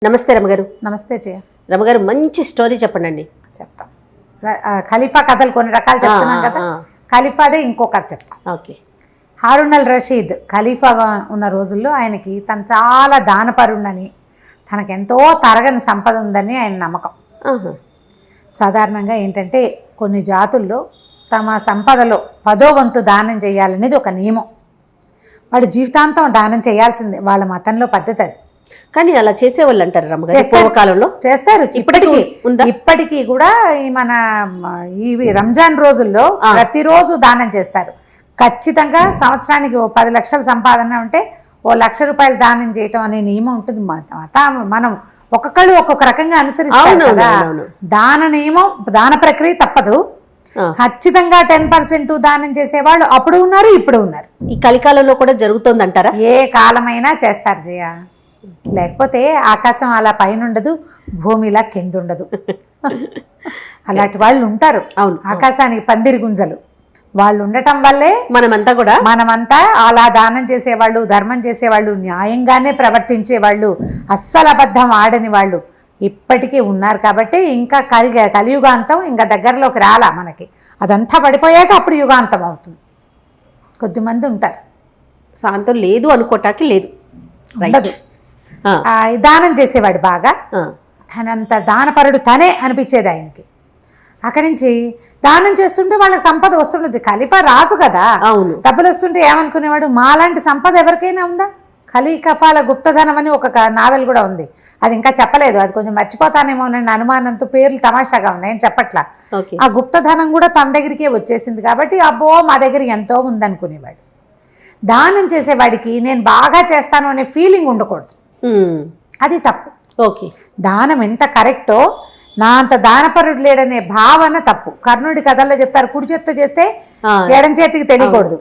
నమస్తే రమగారు. నమస్తే జయ. రమగారు, మంచి స్టోరీ చెప్పండి. చెప్తాం. ఖలీఫా కథలు కొన్ని రకాలు చెప్తున్నాం కదా, ఖలీఫాదే ఇంకో కథ చెప్తాం. ఓకే. హారూన్ అల్ రషీద్ ఖలీఫాగా ఉన్న రోజుల్లో ఆయనకి తను చాలా దానపరుణని, తనకెంతో తరగని సంపద ఉందని ఆయన నమ్మకం. సాధారణంగా ఏంటంటే కొన్ని జాతుల్లో తమ సంపదలో 10వ వంతు దానం చేయాలనేది ఒక నియమం. వాళ్ళు జీవితాంతం దానం చేయాల్సిందే, వాళ్ళ మతంలో పద్ధతి అది. కానీ అలా చేసేవాళ్ళు అంటారు రమగారు, పూర్వకాలంలో చేస్తారు. ఇప్పటికీ కూడా మన ఈ రంజాన్ రోజుల్లో ప్రతిరోజు దానం చేస్తారు. ఖచ్చితంగా సంవత్సరానికి 10 లక్షల సంపాదన ఉంటే 1 లక్ష రూపాయలు దానం చేయటం అనే నియమం ఉంటుంది. మనం ఒక్కొక్కళ్ళు ఒక్కొక్క రకంగా అనుసరిస్తాం కదా. దాన నియమం, దాన ప్రక్రియ తప్పదు. ఖచ్చితంగా 10% దానం చేసేవాళ్ళు అప్పుడు ఉన్నారు, ఇప్పుడు ఉన్నారు. ఈ కలికాలంలో కూడా జరుగుతుంది అంటారా? ఏ కాలమైనా చేస్తారు జయ. లేకపోతే ఆకాశం అలా పైన ఉండదు, భూమి ఇలా కింద ఉండదు. అలాంటి వాళ్ళు ఉంటారు. అవును, ఆకాశానికి పందిరి గుంజలు వాళ్ళు ఉండటం వల్లే మనమంతా అలా దానం చేసేవాళ్ళు, ధర్మం చేసేవాళ్ళు, న్యాయంగానే ప్రవర్తించేవాళ్ళు, అస్సలు అబద్ధం ఆడని వాళ్ళు ఇప్పటికీ ఉన్నారు. కాబట్టి ఇంకా కలియుగాంతం ఇంకా దగ్గరలోకి రాలా మనకి. అదంతా పడిపోయాక అప్పుడు యుగాంతం అవుతుంది. కొద్దిమంది ఉంటారు. శాంతం లేదు అనుకోటానికి లేదు, ఉండదు. దానం చేసేవాడు బాగా, తనంత దానపరుడు తనే అనిపించేది ఆయనకి. అక్కడి నుంచి దానం చేస్తుంటే వాళ్ళకి సంపద వస్తుండేది. ఖలీఫా రాజు కదా, అవును, డబ్బులు వస్తుంటే ఏమనుకునేవాడు, మాలాంటి సంపద ఎవరికైనా ఉందా? ఖలీఫాల గుప్తధనం అని ఒక నావెల్ కూడా ఉంది. అది ఇంకా చెప్పలేదు, అది కొంచెం మర్చిపోతానేమో అని అనుమానంతో పేర్లు తమాషాగా ఉన్నాయి, నేను చెప్పట్లా. ఆ గుప్తధనం కూడా తన దగ్గరికే వచ్చేసింది కాబట్టి అబ్బో మా దగ్గర ఎంతో ఉందనుకునేవాడు. దానం చేసేవాడికి నేను బాగా చేస్తాను అనే ఫీలింగ్ ఉండకూడదు, అది తప్పు. ఓకే. దానం ఎంత కరెక్టో నా అంత దానపరుడు లేడనే భావన తప్పు. కర్ణుడి కథల్లో చెప్తారు, కుడి చేతితో చేస్తే ఎడం చేతికి తెలియకూడదు.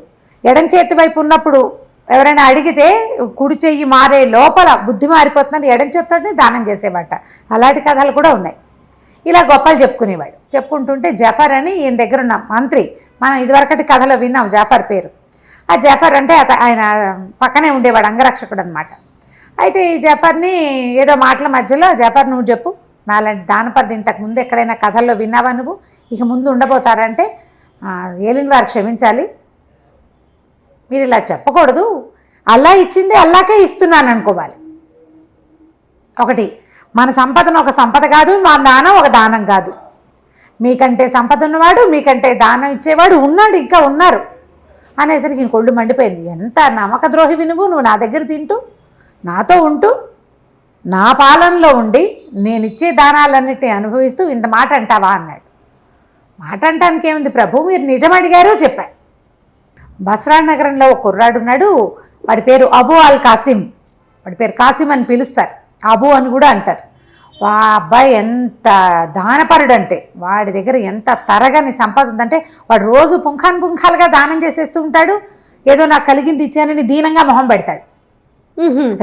ఎడం చేతి వైపు ఉన్నప్పుడు ఎవరైనా అడిగితే కుడి చెయ్యి మారే లోపల బుద్ధి మారిపోతుందని ఎడం చేతితోనే దానం చేసేవాట. అలాంటి కథలు కూడా ఉన్నాయి. ఇలా గొప్పలు చెప్పుకునేవాడు. చెప్పుకుంటుంటే జఫర్ అని ఈయన దగ్గర ఉన్న మంత్రి, మనం ఇదివరకటి కథలో విన్నాం జఫర్ పేరు. ఆ జఫర్ అంటే ఆయన పక్కనే ఉండేవాడు, అంగరక్షకుడు అనమాట. అయితే ఈ జఫర్ని ఏదో మాటల మధ్యలో, జఫర్ నువ్వు చెప్పు, నాలాంటి దానపరుడు ఇంతకు ముందు ఎక్కడైనా కథల్లో విన్నావా నువ్వు, ఇక ముందు ఉండబోతారంటే ఏలిన వారు క్షమించాలి, మీరు ఇలా చెప్పకూడదు, అల్లా ఇచ్చింది అల్లాకే ఇస్తున్నాను అనుకోవాలి. ఒకటి, మన సంపదను ఒక సంపద కాదు, మా దానం ఒక దానం కాదు. మీకంటే సంపద ఉన్నవాడు, మీకంటే దానం ఇచ్చేవాడు ఉన్నాడు, ఇంకా ఉన్నారు అనేసరికి ఇంకొళ్ళు మండిపోయింది. ఎంత నమ్మక ద్రోహివి నువ్వు నా దగ్గర తింటూ, నాతో ఉంటూ, నా పాలనలో ఉండి నేనిచ్చే దానాలన్నిటిని అనుభవిస్తూ ఇంత మాట అంటావా అన్నాడు. మాట అంటానికి ఏముంది ప్రభు, మీరు నిజం అడిగారో చెప్పారు. బస్రా నగరంలో ఒక కుర్రాడు ఉన్నాడు, వాడి పేరు అబూ అల్ కాసిం. వాడి పేరు కాసిం అని పిలుస్తారు, అబూ అని కూడా అంటారు. వా అబ్బాయి ఎంత దానపరుడు అంటే, వాడి దగ్గర ఎంత తరగని సంపద ఉందంటే, వాడు రోజు పుంఖాలుగా దానం చేసేస్తూ ఉంటాడు. ఏదో నాకు కలిగింది ఇచ్చానని దీనంగా మొహం పెడతాడు.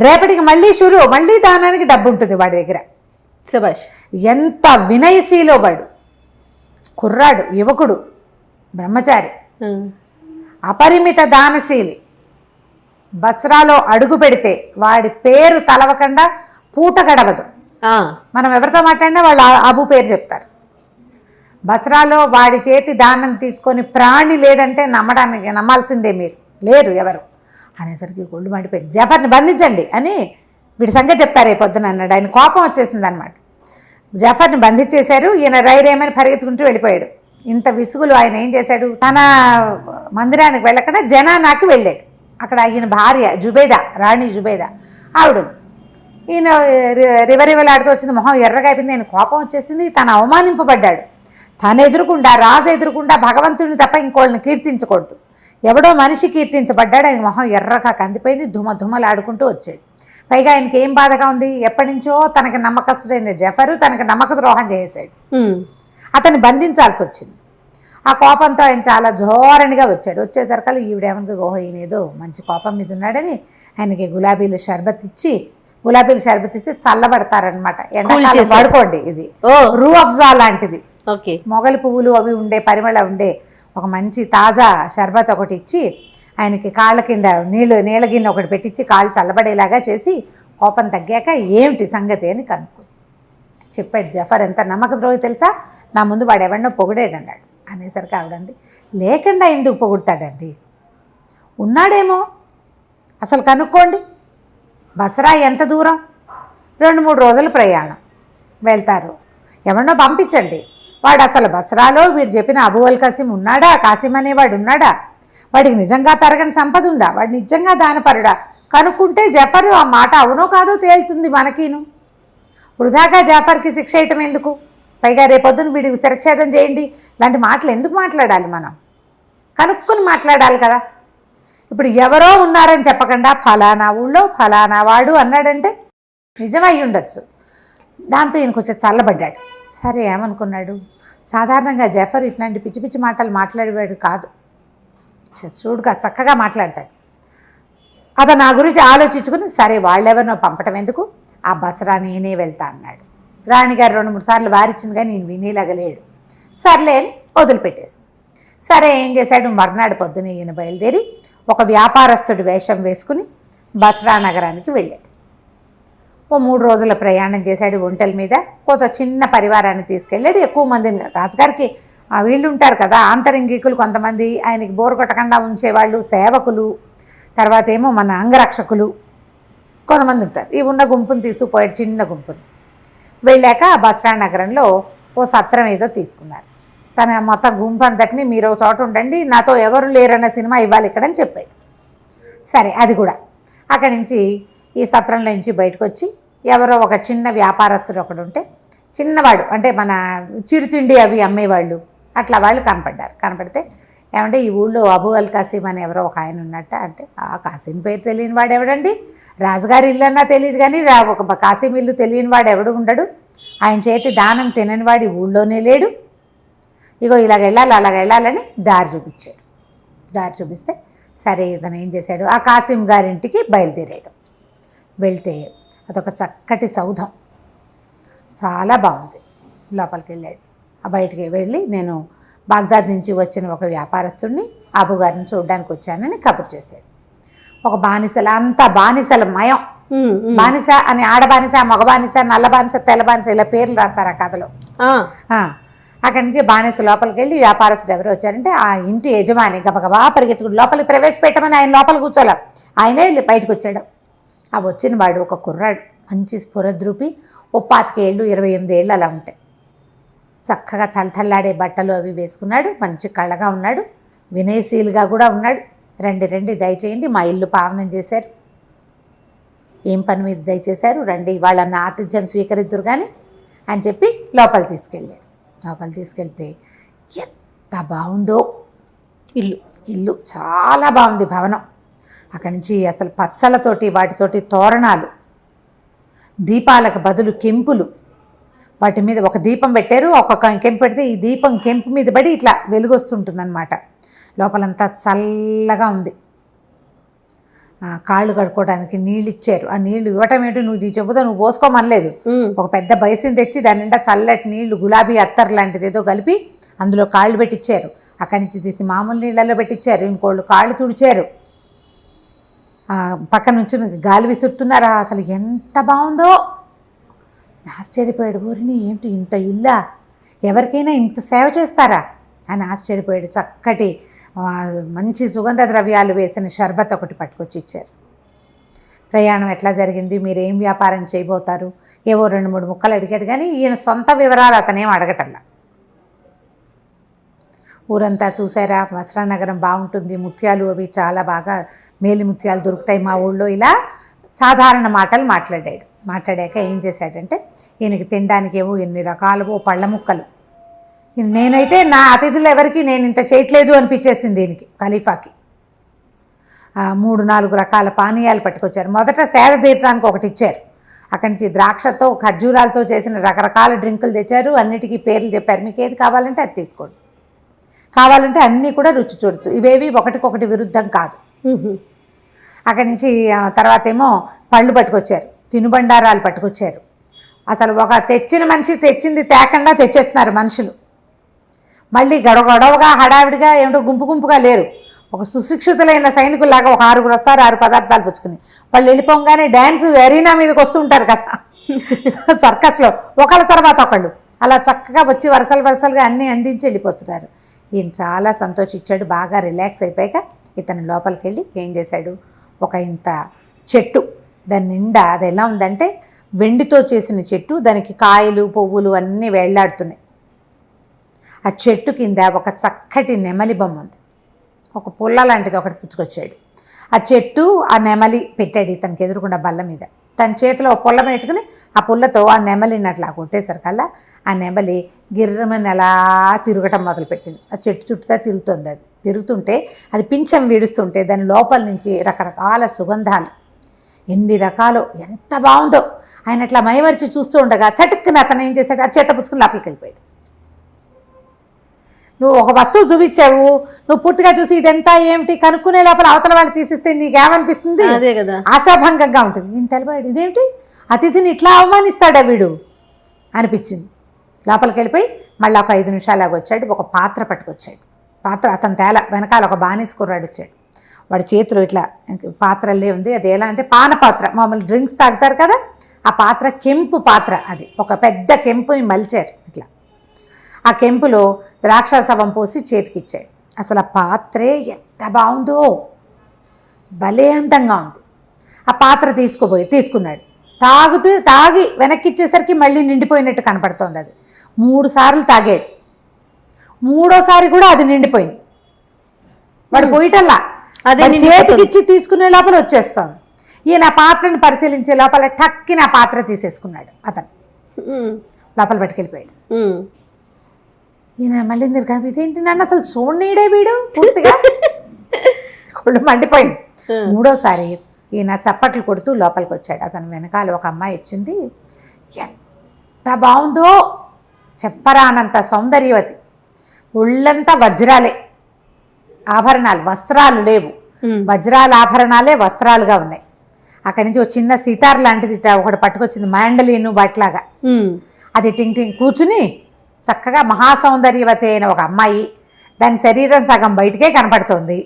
రేపటికి మళ్ళీ దానానికి డబ్బు ఉంటుంది వాడి దగ్గర. శభాష్. ఎంత వినయశీలో వాడు, కుర్రాడు, యువకుడు, బ్రహ్మచారి, అపరిమిత దానశీలి. బస్రాలో అడుగు పెడితే వాడి పేరు తలవకుండా పూట గడవదు. మనం ఎవరితో మాట్లాడినా వాళ్ళు అబూ పేరు చెప్తారు. బస్రాలో వాడి చేతి దానం తీసుకొని ప్రాణి లేదంటే నమ్మాల్సిందే, మీరు లేరు ఎవరు అనేసరికి గొళ్ళు మండిపోయింది. జఫర్ని బంధించండి అని వీడి సంగతి చెప్తారు రేపు పొద్దున అన్నాడు. ఆయన కోపం వచ్చేసింది అనమాట. జఫర్ని బంధించేశారు. ఈయన రైరేమని పరిగెత్తుకుంటూ వెళ్ళిపోయాడు. ఇంత విసుగులు ఆయన ఏం చేశాడు, తన మందిరానికి వెళ్ళకుండా జనానాకి వెళ్ళాడు. అక్కడ ఈయన భార్య జుబేదా, రాణి జుబేదా ఆవిడ. ఈయన రివరివలాడుతూ వచ్చింది, మొహం ఎర్రగా అయిపోయింది. ఆయన కోపం వచ్చేసింది. తను అవమానింపబడ్డాడు. తను ఎదురుకుండా, రాజు ఎదురుకుండా భగవంతుడిని తప్ప ఇంకోళ్ళని కీర్తించకూడదు. ఎవడో మనిషి కీర్తించబడ్డాడు. ఆయన మొహం ఎర్రగా కందిపోయింది, ధుమధుమలాడుకుంటూ వచ్చాడు. పైగా ఆయనకి ఏం బాధగా ఉంది, ఎప్పటి నుంచో తనకి నమ్మకస్తుడైన జఫరు తనకు నమ్మక ద్రోహం చేశాడు. అతన్ని బంధించాల్సి వచ్చింది. ఆ కోపంతో ఆయన చాలా ధోరణిగా వచ్చాడు. వచ్చేసరికల్లా ఈవిడేమనుకో, ఓహో ఈయన ఏదో మంచి కోపం మీద ఉన్నాడని ఆయనకి గులాబీల షర్బత్ ఇచ్చి చల్లబడతారనమాట. ఎండాకాలం పడుకోండి, ఇది రూ అఫ్జా లాంటిది, మొగలి పువ్వులు అవి ఉండే పరిమళ ఉండే ఒక మంచి తాజా షర్బత్ ఒకటి ఇచ్చి ఆయనకి కాళ్ళ కింద నీళ్ళ గిన్నె ఒకటి పెట్టించి కాళ్ళు చల్లబడేలాగా చేసి కోపం తగ్గాక ఏమిటి సంగతి అని కనుక్కుంది. చెప్పాడు జఫర్ ఎంత నమ్మక ద్రోహి తెలుసా, నా ముందు వాడు ఎవరినో పొగిడాడు అన్నాడు. అనేసరికి ఆవిడంది, లేకుండా ఎందుకు పొగుడతాడండి, ఉన్నాడేమో అసలు కనుక్కోండి. బసరా ఎంత దూరం, 2-3 రోజుల ప్రయాణం, వెళ్తారు, ఎవరినో పంపించండి. వాడు అసలు బసరాలో వీడు చెప్పిన అబూ అల్ కాసిం ఉన్నాడా, కాసిం అనేవాడు ఉన్నాడా, వాడికి నిజంగా తరగని సంపద ఉందా, వాడు నిజంగా దానపరుడా, కనుక్కుంటే జఫర్ ఆ మాట అవునో కాదో తేలుతుంది మనకిను. వృధాగా జాఫర్కి శిక్ష వేయటం ఎందుకు, పైగా రేపొద్దున వీడికి శిరచ్ఛేదం చేయండి, ఇలాంటి మాటలు ఎందుకు మాట్లాడాలి, మనం కనుక్కొని మాట్లాడాలి కదా. ఇప్పుడు ఎవరో ఉన్నారని చెప్పకుండా ఫలానా ఊళ్ళో ఫలానా వాడు అన్నాడంటే నిజమై ఉండొచ్చు. దాంతో ఈయన కొంచెం చల్లబడ్డాడు. సరే ఏమనుకున్నాడు, సాధారణంగా జఫర్ ఇట్లాంటి పిచ్చి పిచ్చి మాటలు మాట్లాడేవాడు కాదు, చూడుగా చక్కగా మాట్లాడతాడు. అతను నా గురించి ఆలోచించుకుని సరే వాళ్ళెవరినో పంపటం ఎందుకు, ఆ బసరా నేనే వెళ్తా అన్నాడు. రాణిగారు 2-3 సార్లు వారిచ్చింది కానీ నేను వినేలాగలేడు. సర్లే అని వదిలిపెట్టేసి సరే ఏం చేశాడు, మర్నాడు పొద్దున ఈయన బయలుదేరి ఒక వ్యాపారస్తుడి వేషం వేసుకుని బసరా నగరానికి వెళ్ళాడు. ఓ 3 రోజుల ప్రయాణం చేశాడు ఒంటెల మీద. కొంత చిన్న పరివారాన్ని తీసుకెళ్ళాడు. ఎక్కువ మందిని, రాజుగారికి వీళ్ళు ఉంటారు కదా ఆంతరంగికులు కొంతమంది, ఆయనకి బోరు కొట్టకుండా ఉంచేవాళ్ళు, సేవకులు, తర్వాత ఏమో మన అంగరక్షకులు కొంతమంది ఉంటారు. ఈ ఉన్న గుంపుని తీసుకుపోయాడు, చిన్న గుంపుని. వెళ్ళాక బసరా నగరంలో ఓ సత్రం ఏదో తీసుకున్నారు. తన మొత్తం గుంపు అంతటిని మీరు ఒక చోట ఉండండి, నాతో ఎవరు లేరన్న సినిమా ఇవ్వాలి ఇక్కడ అని చెప్పాడు. సరే అది కూడా అక్కడి నుంచి ఈ సత్రంలో నుంచి బయటకు వచ్చి ఎవరో ఒక చిన్న వ్యాపారస్తుడు ఒకడు ఉంటే, చిన్నవాడు అంటే మన చిరుతిండి అవి అమ్మేవాళ్ళు అట్లా వాళ్ళు కనపడ్డారు. కనపడితే ఏమంటే ఈ ఊళ్ళో అబూ అల్ కాసిం అని ఎవరో ఒక ఆయన ఉన్నట్ట అంటే, ఆ కాసిం పేరు తెలియని వాడు ఎవడండి, రాజుగారి ఇల్లు అన్నా తెలియదు కానీ ఒక కాసిం ఇల్లు తెలియని వాడు ఎవడు ఉండడు, ఆయన చేతి దానం తినని వాడి ఊళ్ళోనే లేడు, ఇగో ఇలాగ వెళ్ళాలి అలాగ వెళ్ళాలని దారి చూపించాడు. దారి చూపిస్తే సరే ఇతను ఏం చేశాడు, ఆ కాసిం గారింటికి బయలుదేరాడు. వెళ్తే అదొక చక్కటి సౌధం, చాలా బాగుంది. లోపలికి వెళ్ళాడు. ఆ బయటికి వెళ్ళి నేను బాగ్దాద్ నుంచి వచ్చిన ఒక వ్యాపారస్తుడిని అబు గారిని చూడడానికి వచ్చానని కబురు చేశాడు. ఒక బానిసల అంతా బానిసల మయం, బానిస అని ఆడ బానిస, మగ బానిస, నల్ల బానిస, తెల్ల బానిస ఇలా పేర్లు రాస్తారు ఆ కథలో. అక్కడి నుంచి బానిస లోపలికి వెళ్ళి వ్యాపారస్తుడు ఎవరు వచ్చారంటే ఆ ఇంటి యజమాని గబగబా పరిగెత్తుకుడు లోపలికి ప్రవేశపెట్టమని ఆయన లోపలికి కూర్చోలే, ఆయనే బయటకు వచ్చాడు. ఆ వచ్చిన వాడు ఒక కుర్రాడు, మంచి స్ఫురద్రూపి, 25 ఏళ్ళు 28 ఏళ్ళు అలా ఉంటాయి. చక్కగా తలతల్లాడే బట్టలు అవి వేసుకున్నాడు, మంచి కళ్ళగా ఉన్నాడు, వినయశీలుగా కూడా ఉన్నాడు. రండి దయచేయండి, మా ఇల్లు పావనం చేశారు, ఏం పని మీద దయచేశారు, రండి వాళ్ళన్న ఆతిథ్యం స్వీకరిద్దురు కానీ అని చెప్పి లోపల తీసుకెళ్ళాడు. లోపల తీసుకెళ్తే ఎంత బాగుందో ఇల్లు చాలా బాగుంది భవనం. అక్కడి నుంచి అసలు పచ్చలతోటి వాటితోటి తోరణాలు, దీపాలకు బదులు కెంపులు, వాటి మీద ఒక దీపం పెట్టారు, ఒక్కొక్క కెంపు పెడితే ఈ దీపం కెంపు మీద పడి ఇట్లా వెలుగొస్తుంటుందన్నమాట. లోపలంతా చల్లగా ఉంది. కాళ్ళు కడుక్కోవడానికి నీళ్ళు ఇచ్చారు. ఆ నీళ్లు ఇవ్వటం ఏంటి, నువ్వు చెబుతా నువ్వు పోసుకోమనలేదు, ఒక పెద్ద బైసిని తెచ్చి దాని నిండా చల్లటి నీళ్లు గులాబీ అత్తర్ లాంటిది ఏదో కలిపి అందులో కాళ్ళు పెట్టించారు. అక్కడి నుంచి తీసి మామూలు నీళ్ళల్లో పెట్టించారు. ఇంకోళ్ళు కాళ్ళు తుడిచారు, పక్కన నుంచి గాలి విసురుతున్నారా. అసలు ఎంత బాగుందో, ఆశ్చర్యపోయాడు. ఊరిని ఏంటి ఇంత ఇల్లా, ఎవరికైనా ఇంత సేవ చేస్తారా అని ఆశ్చర్యపోయాడు. చక్కటి మంచి సుగంధ ద్రవ్యాలు వేసిన షర్బత్ ఒకటి పట్టుకొచ్చి ఇచ్చారు. ప్రయాణం ఎట్లా జరిగింది, మీరు ఏం వ్యాపారం చేయబోతారు, ఏవో 2-3 ముక్కలు అడిగాడు కానీ ఈయన సొంత వివరాలు అతనేం అడగటల్లా. ఊరంతా చూసారా, బసరా నగరం బాగుంటుంది, ముత్యాలు అవి చాలా బాగా మేలి ముత్యాలు దొరుకుతాయి మా ఊళ్ళో, ఇలా సాధారణ మాటలు మాట్లాడాడు. మాట్లాడాక ఏం చేశాడంటే ఈయనకి తినడానికి ఏవో ఎన్ని రకాలవో పళ్ళ ముక్కలు, నేనైతే నా అతిథులు ఎవరికి నేను ఇంత చేయట్లేదు అనిపించేసింది దీనికి. ఖలీఫాకి 3-4 రకాల పానీయాలు పట్టుకొచ్చారు. మొదట సేద తీర్చడానికి ఒకటి ఇచ్చారు. అక్కడి నుంచి ద్రాక్షతో ఖర్జూరాలతో చేసిన రకరకాల డ్రింకులు తెచ్చారు. అన్నిటికీ పేర్లు చెప్పారు, మీకు ఏది కావాలంటే అది తీసుకోండి, కావాలంటే అన్నీ కూడా రుచి చూడొచ్చు, ఇవేవి ఒకటికొకటి విరుద్ధం కాదు. అక్కడి నుంచి తర్వాత ఏమో పళ్ళు పట్టుకొచ్చారు, తినుబండారాలు పట్టుకొచ్చారు. అసలు ఒక తెచ్చిన మనిషి తెచ్చింది తేకుండా తెచ్చేస్తున్నారు మనుషులు. మళ్ళీ గొడవగా హడావిడిగా ఏమిటో గుంపుగా లేరు, ఒక సుశిక్షితులైన సైనికుల్లాగా ఒక 6 వస్తారు, 6 పదార్థాలు పుచ్చుకుని. వాళ్ళు వెళ్ళిపోగానే డ్యాన్స్ అరీనా మీదకి వస్తుంటారు కదా సర్కస్లో, ఒకళ్ళ తర్వాత ఒకళ్ళు అలా చక్కగా వచ్చి వరుసలుగా అన్నీ అందించి వెళ్ళిపోతున్నారు. ఈయన చాలా సంతోషించాడు. బాగా రిలాక్స్ అయిపోయాక ఇతను లోపలికి వెళ్ళి ఏం చేశాడు, ఒక ఇంత చెట్టు, దాని నిండా అది ఎలా ఉందంటే వెండితో చేసిన చెట్టు, దానికి కాయలు పువ్వులు అన్నీ వేళ్లాడుతున్నాయి. ఆ చెట్టు కింద ఒక చక్కటి నెమలి బొమ్మ ఉంది. ఒక పుల్ల లాంటిది ఒకటి పుచ్చుకొచ్చాడు. ఆ చెట్టు ఆ నెమలి పెట్టాడు ఇతనికి ఎదురుకుండా బల్ల మీద. తన చేతిలో ఒక పుల్ల పెట్టుకుని ఆ పుల్లతో ఆ నెమలిని అట్లా కొట్టేసరికల్లా ఆ నెమలి గిర్రమని అలా తిరగటం మొదలుపెట్టింది. ఆ చెట్టు చుట్టూ తిరుగుతుంది. అది తిరుగుతుంటే అది పింఛం వీడుస్తుంటే దాని లోపల నుంచి రకరకాల సుగంధాలు, ఎన్ని రకాలు, ఎంత బాగుందో. ఆయన అట్లా మైమరిచి చూస్తూ ఉండగా చటుక్కున అతను ఏం చేశాడు, ఆ చేత పుచ్చుకుని లోపలికి వెళ్ళిపోయాడు. నువ్వు ఒక వస్తువు చూపించావు, నువ్వు పూర్తిగా చూసి ఇదంతా ఏమిటి కనుక్కునే లోపల అవతల వాళ్ళు తీసిస్తే నీకేమనిపిస్తుంది? అదే కదా, ఆశాభంగంగా ఉంటుంది. నేను తెలిపాడు, ఇదేమిటి అతిథిని ఇట్లా అవమానిస్తాడా వీడు అనిపించింది. లోపలికి వెళ్ళిపోయి మళ్ళీ ఒక 5 నిమిషాలాగా వచ్చాడు. ఒక పాత్ర పట్టుకొచ్చాడు. పాత్ర అతను తేల వెనకాల ఒక బానిస కుర్రాడు వచ్చాడు. వాడి చేతిలో ఇట్లా పాత్రలే ఉంది. అది ఎలా అంటే పాన పాత్ర, మామూలు డ్రింక్స్ తాగుతారు కదా ఆ పాత్ర, కెంపు పాత్ర. అది ఒక పెద్ద కెంపుని మలిచారు ఇట్లా. ఆ కెంపులో ద్రాక్షాసవం పోసి చేతికిచ్చాడు. అసలు ఆ పాత్రే ఎంత బాగుందో, భలే అందంగా ఉంది. ఆ పాత్ర తీసుకున్నాడు. తాగి వెనక్కి ఇచ్చేసరికి మళ్ళీ నిండిపోయినట్టు కనపడుతోంది. అది 3 సార్లు తాగాడు. 3వసారి కూడా అది నిండిపోయింది. వాడు పోయిటల్లా అదే చేతికిచ్చి తీసుకునే లోపల వచ్చేస్తోంది. ఈయన ఆ పాత్రను పరిశీలించే లోపల టక్కిన ఆ పాత్ర తీసేసుకున్నాడు. అతను లోపల పట్టుకెళ్ళిపోయాడు. ఈయన మళ్ళీ ఇదేంటి నన్ను అసలు చూడనీడే వీడు పూర్తిగా కొళ్ళు మండిపోయింది. 3వసారి ఈయన చప్పట్లు కొడుతూ లోపలికి వచ్చాడు. అతను వెనకాల ఒక అమ్మాయి వచ్చింది. ఎంత బాగుందో చెప్పరానంత సౌందర్యవతి, ఒళ్ళంతా వజ్రాలే, ఆభరణాలు, వస్త్రాలు లేవు, వజ్రాల ఆభరణాలే వస్త్రాలుగా ఉన్నాయి. అక్కడి నుంచి ఒక చిన్న సితార్ లాంటిది ఒకటి పట్టుకొచ్చింది, మ్యాండలిను బట్లాగా. అది టింగ్ టింగ్ కూర్చుని చక్కగా మహాసౌందర్యవతి అయిన ఒక అమ్మాయి, దాని శరీరం సగం బయటికే కనపడుతోంది.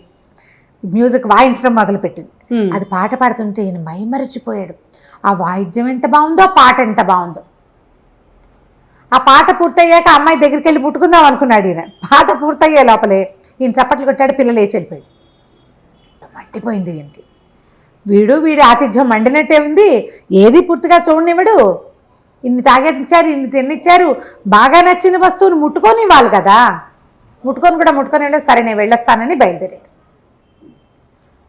మ్యూజిక్ వాయించడం మొదలుపెట్టింది. అది పాట పాడుతుంటే ఈయన మైమరిచిపోయాడు. ఆ వాయిద్యం ఎంత బాగుందో, పాట ఎంత బాగుందో. ఆ పాట పూర్తయ్యాక అమ్మాయి దగ్గరికి వెళ్ళి ముట్టుకుందాం అనుకున్నాడు ఈయన. పాట పూర్తయ్యే లోపలే ఈయన చప్పట్లు కొట్టాడు. పిల్ల లేచి వెళ్ళిపోయాడు. మండిపోయింది ఈయనకి. వీడి ఆతిథ్యం మండినట్టే ఉంది. ఏది పూర్తిగా చూడనివ్వడు. ఇన్ని తాగేచ్చారు, ఇన్ని తిన్నిచ్చారు, బాగా నచ్చిన వస్తువును ముట్టుకొని ఇవ్వాలి కదా. ముట్టుకొని వెళ్ళి సరే నేను వెళ్ళొస్తానని బయలుదేరాడు.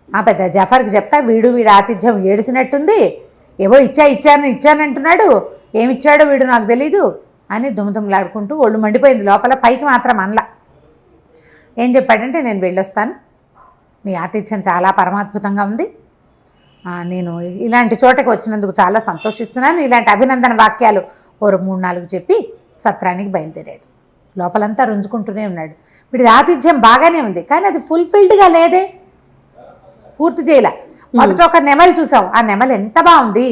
ఆ పెద్ద జఫర్కి చెప్తా, వీడి ఆతిథ్యం ఏడిసినట్టుంది, ఏవో ఇచ్చానంటున్నాడు, ఏమిచ్చాడో వీడు నాకు తెలీదు అని దుమ్ములాడుకుంటూ ఒళ్ళు మండిపోయింది లోపల. పైకి మాత్రం అనలా. ఏం చెప్పాడంటే, నేను వెళ్ళొస్తాను, మీ ఆతిథ్యం చాలా పరమాద్భుతంగా ఉంది, నేను ఇలాంటి చోటకి వచ్చినందుకు చాలా సంతోషిస్తున్నాను, ఇలాంటి అభినందన వాక్యాలు ఓ 3-4 చెప్పి సత్రానికి బయలుదేరాడు. లోపలంతా రుంజుకుంటూనే ఉన్నాడు. వీడి ఆతిథ్యం బాగానే ఉంది, కానీ అది ఫుల్ఫిల్డ్గా లేదే, పూర్తి చేయలే. మొదట ఒక నెమలి చూసాం, ఆ నెమలి ఎంత బాగుంది,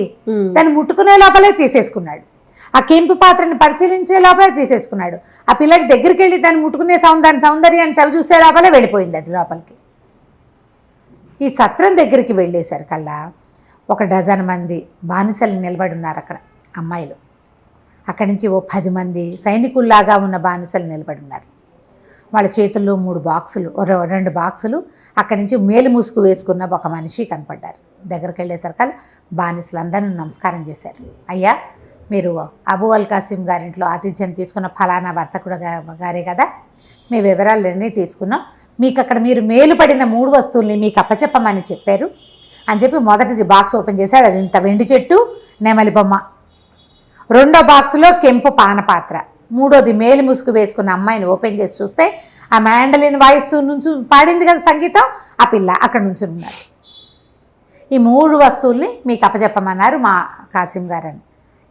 దాన్ని ముట్టుకునే లోపలే తీసేసుకున్నాడు. ఆ కెంపు పాత్రని పరిశీలించే లోపలే తీసేసుకున్నాడు. ఆ పిల్లకి దగ్గరికి వెళ్ళి దాన్ని ముట్టుకునే సౌందర్యాన్ని చవి చూసే లోపలే వెళ్ళిపోయింది అది లోపలికి. ఈ సత్రం దగ్గరికి వెళ్ళేసరికల్లా ఒక 1 డజన్ మంది బానిసలు నిలబడి ఉన్నారు అక్కడ, అమ్మాయిలు. అక్కడి నుంచి ఓ 10 మంది సైనికుల్లాగా ఉన్న బానిసలు నిలబడి ఉన్నారు. వాళ్ళ చేతుల్లో 3 బాక్సులు, 2 బాక్సులు. అక్కడి నుంచి మేలు ముసుగు వేసుకున్న ఒక మనిషి కనపడ్డారు. దగ్గరికి వెళ్ళేసరికల్ బానిసలందరూ నమస్కారం చేశారు. అయ్యా, మీరు అబూ అల్ కాసిం గారింట్లో ఆతిథ్యం తీసుకున్న ఫలానా వర్తకుడు గారే కదా, మీ వివరాలన్నీ తీసుకున్నాం, మీకు అక్కడ మీరు మేలుపడిన 3 వస్తువుల్ని మీకు అప్పచెప్పమని చెప్పారు అని చెప్పి మొదటిది బాక్స్ ఓపెన్ చేశాడు. అది ఇంత వెండి చెట్టు, నెమలి బొమ్మ. 2వ బాక్సులో కెంపు పానపాత్ర. 3వది మేలు ముసుగు వేసుకున్న అమ్మాయిని ఓపెన్ చేసి చూస్తే ఆ మ్యాండలిన్ వాయిస్తూ నుంచి పాడింది కదా సంగీతం, ఆ పిల్ల అక్కడ నుంచి ఉన్నారు. ఈ 3 వస్తువుల్ని మీకు అప్పచెప్పమన్నారు మా కాసిం గారని.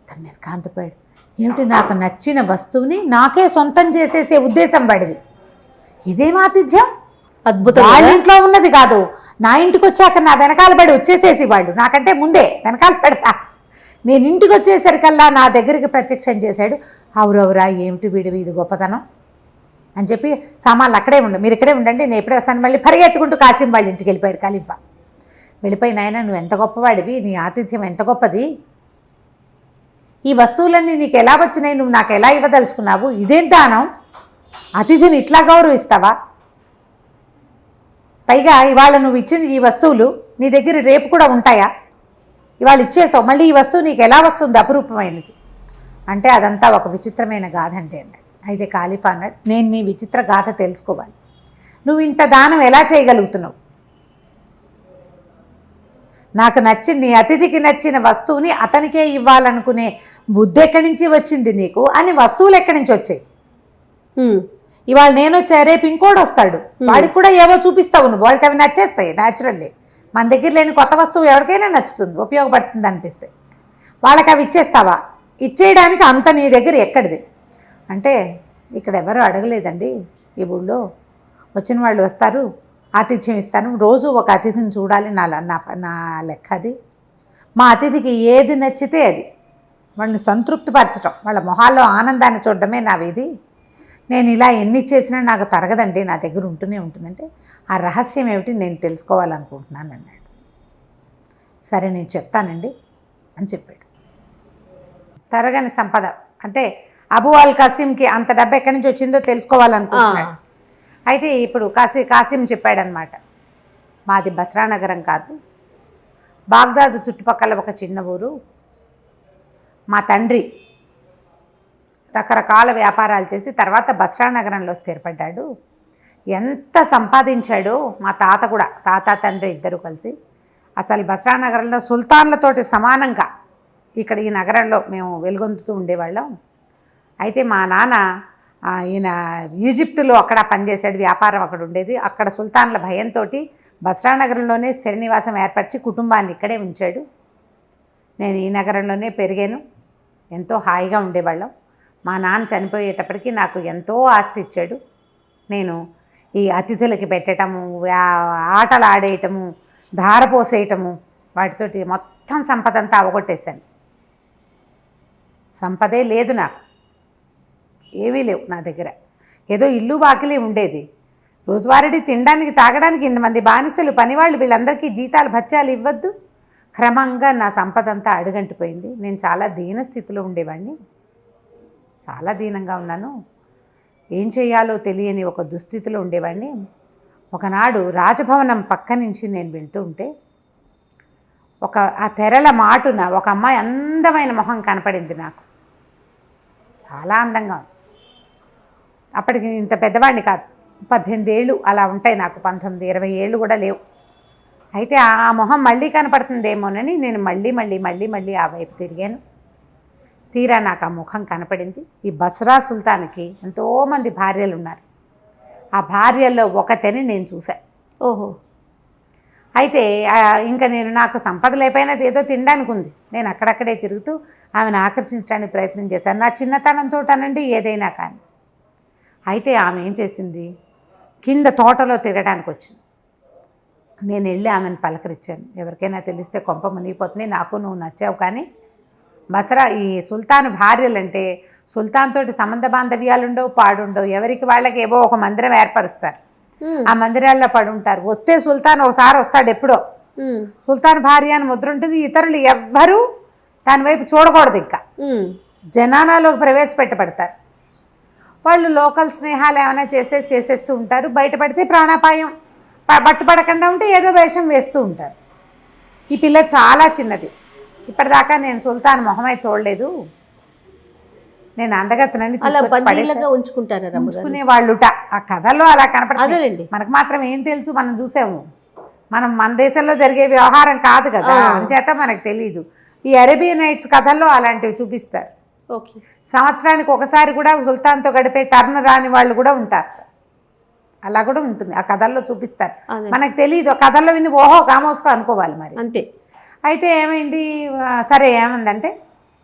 తను నిర్కాంతపోయాడు. ఏమిటి, నాకు నచ్చిన వస్తువుని నాకే సొంతం చేసేసే ఉద్దేశం పడింది, ఇదేం ఆతిథ్యం, అద్భుతం. వాళ్ళ ఇంట్లో ఉన్నది కాదు, నా ఇంటికి వచ్చాక నా వెనకాల పడి వచ్చేసేసి వాళ్ళు, నాకంటే ముందే వెనకాల పడరా, నేను ఇంటికి వచ్చేసరికల్లా నా దగ్గరికి ప్రత్యక్షం చేశాడు. అవురవురా, ఏమిటి వీడివి ఇది గొప్పతనం, అని చెప్పి సామాన్లు అక్కడే ఉండు, మీరు ఇక్కడే ఉండండి, నేను ఎప్పుడే వస్తాను. మళ్ళీ పరిగెత్తుకుంటూ కాసిం వాళ్ళ ఇంటికి వెళ్ళిపోయాడు ఖలీఫా. వెళ్ళిపోయి, నాయన నువ్వు ఎంత గొప్పవాడివి, నీ ఆతిథ్యం ఎంత గొప్పది, ఈ వస్తువులన్నీ నీకు ఎలా వచ్చినాయి, నువ్వు నాకు ఎలా ఇవ్వదలుచుకున్నావు, ఇదేం దానం, అతిథిని ఇట్లా గౌరవిస్తావా, పైగా ఇవాళ నువ్వు ఇచ్చిన ఈ వస్తువులు నీ దగ్గర రేపు కూడా ఉంటాయా, ఇవాళ ఇచ్చేసావు, మళ్ళీ ఈ వస్తువు నీకు ఎలా వస్తుంది అపురూపమైనది అంటే అదంతా ఒక విచిత్రమైన గాథ అంటే అన్నాడు. అయితే ఖలీఫా అన్నాడు, నేను నీ విచిత్ర గాథ తెలుసుకోవాలి, నువ్వు ఇంత దానం ఎలా చేయగలుగుతున్నావు, నాకు నచ్చిన నీ అతిథికి నచ్చిన వస్తువుని అతనికే ఇవ్వాలనుకునే బుద్ధి ఎక్కడి నుంచి వచ్చింది నీకు, అని వస్తువులు ఎక్కడి నుంచి వచ్చాయి, ఇవాళ నేను వచ్చా రేపు ఇంకోటి వస్తాడు, వాడికి కూడా ఏవో చూపిస్తావు నువ్వు, వాళ్ళకి అవి నచ్చేస్తాయి న్యాచురల్లీ, మన దగ్గర లేని కొత్త వస్తువు ఎవరికైనా నచ్చుతుంది, ఉపయోగపడుతుంది అనిపిస్తే, వాళ్ళకి అవి ఇచ్చేస్తావా, ఇచ్చేయడానికి అంత నీ దగ్గర ఎక్కడిది అంటే, ఇక్కడ ఎవరు అడగలేదండి, ఈ ఊళ్ళో వచ్చిన వాళ్ళు వస్తారు, ఆతిథ్యం ఇస్తాను, రోజు ఒక అతిథిని చూడాలి, నా లెక్క అది, మా అతిథికి ఏది నచ్చితే అది, వాళ్ళని సంతృప్తిపరచడం, వాళ్ళ మొహాల్లో ఆనందాన్ని చూడడమే నా విధి, నేను ఇలా ఎన్ని చేసినా నాకు తరగదండి, నా దగ్గర ఉంటూనే ఉంటుందంటే, ఆ రహస్యం ఏమిటి నేను తెలుసుకోవాలనుకుంటున్నాను అన్నాడు. సరే నేను చెప్తానండి అని చెప్పాడు. తరగని సంపద అంటే అబూ అల్ కాసిమ్కి అంత డబ్బు ఎక్కడి నుంచి వచ్చిందో తెలుసుకోవాలనుకుంటున్నాడు. అయితే ఇప్పుడు కాసిం చెప్పాడనమాట, మాది బస్రా నగరం కాదు, బాగ్దాదు చుట్టుపక్కల ఒక చిన్న ఊరు, మా తండ్రి రకరకాల వ్యాపారాలు చేసి తర్వాత బస్రా నగరంలో స్థిరపడ్డాడు, ఎంత సంపాదించాడో, మా తాత కూడా, తాత తండ్రి ఇద్దరు కలిసి అసలు బస్రా నగరంలో సుల్తాన్లతోటి సమానంగా ఇక్కడ ఈ నగరంలో మేము వెలుగొందుతూ ఉండేవాళ్ళం. అయితే మా నాన్న ఈయన ఈజిప్టులో అక్కడ పనిచేసాడు, వ్యాపారం అక్కడ ఉండేది, అక్కడ సుల్తాన్ల భయంతో బస్రా నగరంలోనే స్థిర నివాసం ఏర్పరిచి కుటుంబాన్ని ఇక్కడే ఉంచాడు. నేను ఈ నగరంలోనే పెరిగాను, ఎంతో హాయిగా ఉండేవాళ్ళం. మా నాన్న చనిపోయేటప్పటికి నాకు ఎంతో ఆస్తి ఇచ్చాడు. నేను ఈ అతిథులకి పెట్టడము, ఆటలు ఆడేయటము, ధారపోసేయటము, వాటితోటి మొత్తం సంపద అంతా అవగొట్టేశాను. సంపదే లేదు నాకు, ఏమీ లేవు నా దగ్గర, ఏదో ఇల్లు బాకిలే ఉండేది, రోజువారీ తినడానికి తాగడానికి ఇంతమంది బానిసలు పనివాళ్ళు, వీళ్ళందరికీ జీతాలు భత్యాలు ఇవ్వద్దు. క్రమంగా నా సంపద అంతా అడుగంటిపోయింది. నేను చాలా దీన స్థితిలో ఉండేవాడిని, చాలా దీనంగా ఉన్నాను, ఏం చేయాలో తెలియని ఒక దుస్థితిలో ఉండేవాడిని. ఒకనాడు రాజభవనం పక్క నుంచి నేను వింటూ ఉంటే ఆ తెరల మాటున ఒక అమ్మాయి అందమైన మొహం కనపడింది నాకు, చాలా అందంగా ఉంది. అప్పటికి ఇంత పెద్దవాడిని కాదు, 18 ఏళ్ళు అలా ఉంటాయి నాకు, 19, 20 ఏళ్ళు కూడా లేవు. అయితే ఆ మొహం మళ్ళీ కనపడుతుందేమోనని నేను మళ్ళీ ఆ వైపు తిరిగాను. తీరా నాకు ఆ ముఖం కనపడింది. ఈ బస్రా సుల్తాన్కి ఎంతోమంది భార్యలు ఉన్నారు, ఆ భార్యల్లో ఒకతని నేను చూశాను. ఓహో. అయితే ఇంకా నాకు సంపద లేకపోయినా ఏదో తినడానికి ఉంది, నేను అక్కడక్కడే తిరుగుతూ ఆమెను ఆకర్షించడానికి ప్రయత్నం చేశాను, నా చిన్నతనంతో అనండి ఏదైనా కానీ. అయితే ఆమె ఏం చేసింది, కింద తోటలో తిరగడానికి వచ్చింది. నేను వెళ్ళి ఆమెను పలకరించాను, ఎవరికైనా తెలిస్తే కొంప మునిగిపోతుంది, నాకు నువ్వు నచ్చావు, కానీ బస్రా ఈ సుల్తాన్ భార్యలంటే సుల్తాన్ తోటి సంబంధ బాంధవ్యాలు ఉండవు, పాడుండవు, ఎవరికి వాళ్ళకి ఏవో ఒక మందిరం ఏర్పరుస్తారు, ఆ మందిరాల్లో పడుంటారు. వస్తే సుల్తాన్ ఒకసారి వస్తాడు ఎప్పుడో, సుల్తాన్ భార్య అని ముద్ర ఉంటుంది, ఇతరులు ఎవ్వరూ దాని వైపు చూడకూడదు, ఇంకా జనానాలోకి ప్రవేశపెట్టబడతారు. వాళ్ళు లోకల్ స్నేహాలు ఏమైనా చేసేస్తూ ఉంటారు, బయటపడితే ప్రాణాపాయం, పట్టుపడకుండా ఉంటే ఏదో వేషం వేస్తూ ఉంటారు. ఈ పిల్ల చాలా చిన్నది, ఇప్పటిదాకా నేను సుల్తాన్ మొహమే చూడలేదు, నేను అందగత్తనని ఉంచుకునే వాళ్ళుట. ఆ కథల్లో అలా కనపడతాదండి, మనకు మాత్రం ఏం తెలుసు, మనం చూసాము, మన దేశంలో జరిగే వ్యవహారం కాదు కదా, అంచేత మనకు తెలియదు. ఈ అరేబియన్ నైట్స్ కథల్లో అలాంటివి చూపిస్తారు. ఓకే. సంవత్సరానికి ఒకసారి కూడా సుల్తాన్తో గడిపే టర్న్ రాని వాళ్ళు కూడా ఉంటారు, అలా కూడా ఉంటుంది, ఆ కథల్లో చూపిస్తారు, మనకు తెలియదు. ఆ కథల్లో విని ఓహో కామోసుకో అనుకోవాలి మరి, అంతే. అయితే ఏమైంది, సరే ఏమందంటే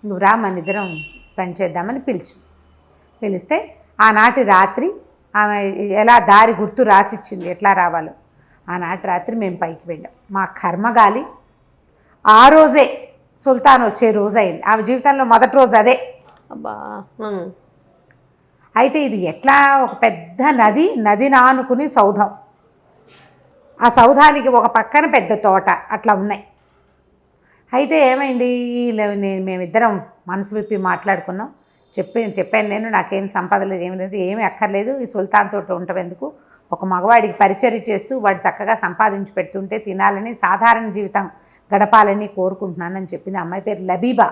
నువ్వు రా మన ఇద్దరం పని చేద్దామని పిలిస్తే ఆనాటి రాత్రి ఆమె ఎలా దారి గుర్తు రాసిచ్చింది ఎట్లా రావాలో. ఆనాటి రాత్రి మేము పైకి వెళ్ళాం. మా కర్మగాలి ఆ రోజే సుల్తాన్ వచ్చే రోజు అయింది, ఆమె జీవితంలో మొదటి రోజు అదే. అబ్బా. అయితే ఇది ఎట్లా ఒక పెద్ద నదిని ఆనుకుని సౌధం, ఆ సౌధానికి ఒక పక్కన పెద్ద తోట అట్లా ఉన్నాయి. అయితే ఏమైంది, మేమిద్దరం మనసు విప్పి మాట్లాడుకున్నాం. చెప్పాను నేను, నాకేం సంపద లేదు, ఏమి లేదు, ఏమీ అక్కర్లేదు, ఈ సుల్తాన్ తోట ఉండటం ఎందుకు, ఒక మగవాడికి పరిచర్య చేస్తూ వాడు చక్కగా సంపాదించి పెడుతుంటే తినాలని, సాధారణ జీవితం గడపాలని కోరుకుంటున్నానని చెప్పింది. అమ్మాయి పేరు లబీబా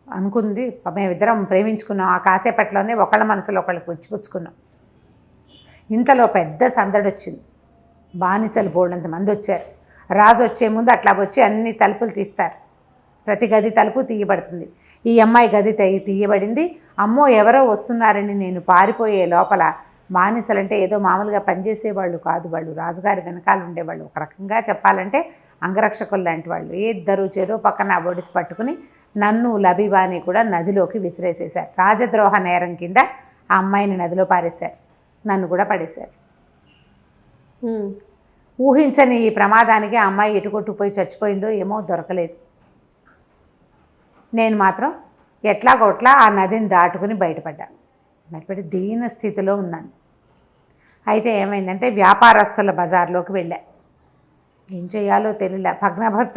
అనుకుంది. మేమిద్దరం ప్రేమించుకున్నాం. ఆ కాసేపట్లోనే ఒకళ్ళ మనసులో ఒకళ్ళకి పుచ్చుకున్నాం. ఇంతలో పెద్ద సందడి వచ్చింది. బానిసలు బోల్డంత మంది వచ్చారు. రాజు వచ్చే ముందు అట్లా వచ్చి అన్ని తలుపులు తీస్తారు. ప్రతి గది తలుపు తీయబడుతుంది. ఈ అమ్మాయి గది తీయబడింది. అమ్మో ఎవరో వస్తున్నారని నేను పారిపోయే లోపల బానిసలంటే ఏదో మామూలుగా పనిచేసేవాళ్ళు కాదు, వాళ్ళు రాజుగారి వెనకాల ఉండేవాళ్ళు. ఒక రకంగా చెప్పాలంటే అంగరక్షకులు లాంటి వాళ్ళు. ఇద్దరు చెరో పక్కన ఒడిసి పట్టుకుని నన్ను లబీబాని కూడా నదిలోకి విసిరేసేశారు. రాజద్రోహ నేరం కింద ఆ అమ్మాయిని నదిలో పారేశారు, నన్ను కూడా పడేశారు. ఊహించని ఈ ప్రమాదానికి ఆ అమ్మాయి ఎటుకొట్టుపోయి చచ్చిపోయిందో ఏమో దొరకలేదు. నేను మాత్రం ఎట్లాగొట్లా ఆ నదిని దాటుకుని బయటపడ్డాను. బయటపడి దీన స్థితిలో ఉన్నాను. అయితే ఏమైందంటే వ్యాపారస్తుల బజార్లోకి వెళ్ళా. ఏం చేయాలో తెలియలే.